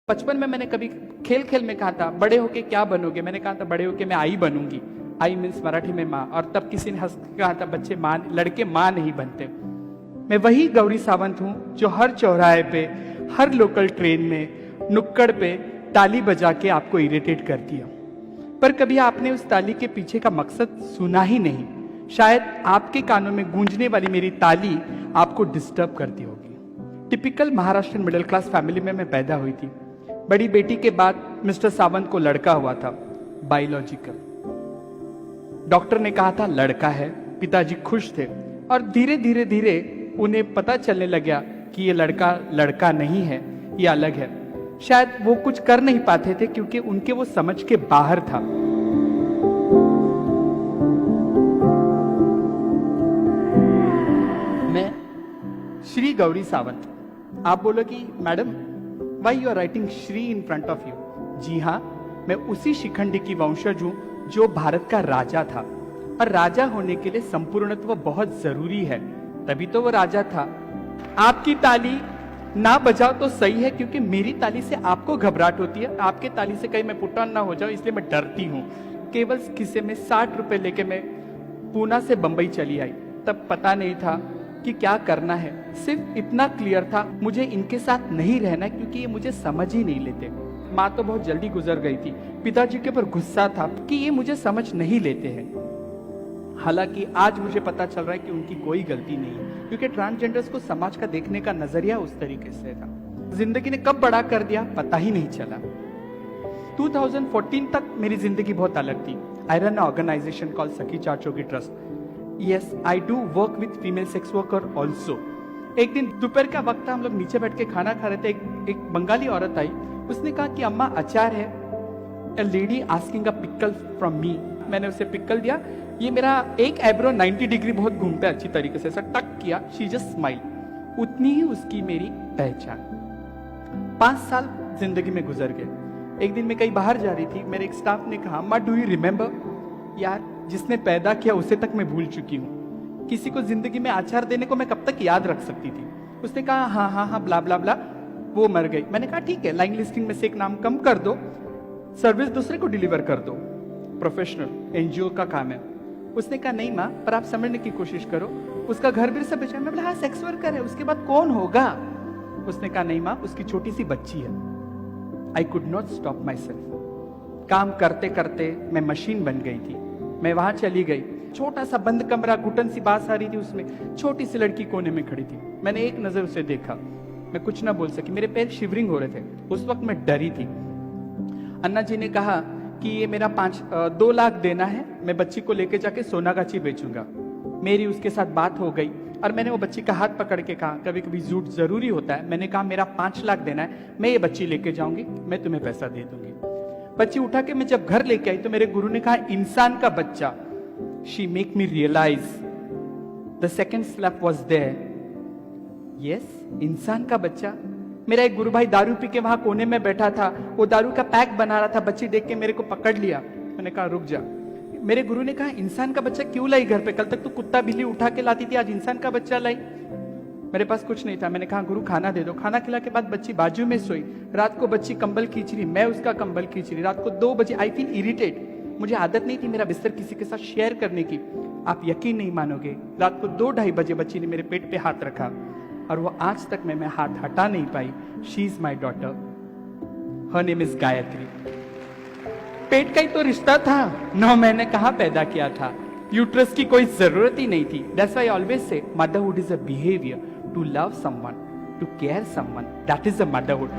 बचपन में मैंने कभी खेल खेल में कहा था बड़े होके क्या बनोगे, मैंने कहा था बड़े होके मैं आई बनूंगी। आई मीन्स मराठी में माँ, और तब किसी ने हंस के कहा था बच्चे माँ, लड़के माँ नहीं बनते। मैं वही गौरी सावंत हूँ जो हर चौराहे पे, हर लोकल ट्रेन में, नुक्कड़ पे ताली बजा के आपको इरिटेट करती है, पर कभी आपने उस ताली के पीछे का मकसद सुना ही नहीं। शायद आपके कानों में गूंजने वाली मेरी ताली आपको डिस्टर्ब करती होगी। Typical Maharashtra middle class family में मैं पैदा हुई थी। बड़ी बेटी के बाद मिस्टर सावंत को लड़का हुआ था, बायोलॉजिकल। डॉक्टर ने कहा था लड़का है, पिताजी खुश थे, और धीरे धीरे धीरे उन्हें पता चलने लगा कि ये लड़का लड़का नहीं है, ये अलग है। शायद वो कुछ कर नहीं पाते थे क्योंकि उनके वो समझ के बाहर था। मैं श्री गौरी सावंत। आप बोलो कि madam why you are writing Shri in front of you. जी हाँ, मैं उसी शिखंडी की वंशज हूं जो भारत का राजा था, और राजा होने के लिए संपूर्णत्व बहुत जरूरी है, तभी तो वो राजा था। आपकी ताली ना बजाओ तो सही है, क्योंकि मेरी ताली से आपको घबराहट होती है, आपके ताली से कहीं मैं पुट ऑन ना हो जाऊं, इसलिए मैं डरती हूँ। केवल किस्से में 60 रुपए लेके मैं पूना से बंबई चली आई। तब पता नहीं था कि क्या करना है, सिर्फ इतना क्लियर था मुझे इनके साथ नहीं रहना, क्योंकि ये मुझे समझ ही नहीं लेते। माँ तो बहुत जल्दी गुजर गई थी। पिताजी के ऊपर गुस्सा था कि ये मुझे समझ नहीं लेते हैं। हालांकि आज मुझे पता चल रहा है कि उनकी कोई गलती नहीं है, क्योंकि ट्रांसजेंडर्स को समाज का देखने का नजरिया उस तरीके से था। जिंदगी ने कब बड़ा कर दिया पता ही नहीं चला। 2014 तक मेरी जिंदगी बहुत अलग थी। I run organization called Sakhi Chachogi trust. Yes, I do work with female sex worker also. एक दिन दोपहर का वक्त था, हम लोग नीचे बैठ के खाना खा रहे थे। एक बंगाली औरत आई, उसने कहा कि अम्मा अचार है। A lady asking a pickle from me। मैंने उसे पिकल दिया। ये मेरा एक आईब्रो 90 डिग्री बहुत घूमता है अच्छी तरीके से, ऐसा टक किया। She just smile. उतनी ही उसकी मेरी पहचान। 5 साल जिंदगी में गुजर गए। एक दिन मैं कहीं बाहर जा रही थी, मेरे एक स्टाफ ने कहा अम्मा डू यू रिमेम्बर। यार, जिसने पैदा किया उसे तक मैं भूल चुकी हूँ, किसी को जिंदगी में आचार देने को मैं कब तक याद रख सकती थी। उसने कहा हाँ हाँ हाँ ब्ला ब्ला ब्ला, वो मर गई। मैंने कहा ठीक है, लाइन लिस्टिंग में से एक नाम कम कर दो, सर्विस दूसरे को डिलीवर कर दो, प्रोफेशनल एनजीओ का काम है। उसने कहा नहीं माँ, पर आप समझने की कोशिश करो, उसका घर भी सब बेचा। मैं बोला हाँ सेक्स वर्कर है, उसके बाद कौन होगा। उसने कहा नहीं माँ, उसकी छोटी सी बच्ची है। I could not stop my self. काम करते करते मैं मशीन बन गई थी। मैं वहां चली गई, छोटा सा बंद कमरा, घुटन सी बात आ रही थी, उसमें छोटी सी लड़की कोने में खड़ी थी। मैंने एक नजर उसे देखा, मैं कुछ ना बोल सकी, मेरे पैर शिवरिंग हो रहे थे। उस वक्त मैं डरी थी। अन्ना जी ने कहा कि ये मेरा 2 लाख देना है, मैं बच्ची को लेके जाके सोनागाची बेचूंगा। मेरी उसके साथ बात हो गई, और मैंने वो बच्ची का हाथ पकड़ के कहा कभी कभी झूठ जरूरी होता है। मैंने कहा मेरा 5 लाख देना है, मैं ये बच्ची लेके जाऊंगी, मैं तुम्हें पैसा दे दूंगी। बच्ची उठा के मैं जब घर लेके आई तो मेरे गुरु ने कहा इंसान का बच्चा। She make me realise the second slap was there. Yes, इंसान का बच्चा। मेरा एक गुरु भाई दारू पी के वहां कोने में बैठा था, वो दारू का पैक बना रहा था। बच्ची देख के मेरे को पकड़ लिया। मैंने कहा रुक जा। मेरे गुरु ने कहा इंसान का बच्चा क्यों लाई घर पे, कल तक तो कुत्ता बिल्ली उठा के लाती थी, आज इंसान का बच्चा लाई। मेरे पास कुछ नहीं था। मैंने कहा गुरु खाना दे दो। खाना खिला के बाद बच्ची बाजू में सोई। रात को बच्ची कंबल खींच रही, मैं उसका कंबल खींच रही। रात को 2 बजे आई फील इरिटेट। मुझे आदत नहीं थी मेरा बिस्तर किसी के साथ शेयर करने की। आप यकीन नहीं मानोगे, रात को 2-2:30 बजे बच्ची ने मेरे पेट पे हाथ रखा, और वो आज तक मैं हाथ हटा नहीं पाई। She is my daughter, her name is Gayatri. पेट का ही तो रिश्ता था, 9 महीने कहाँ पैदा किया था, यूट्रस की कोई जरूरत ही नहीं थी। That's why I always say motherhood is a behaviour, to love someone, to care someone, that is a motherhood.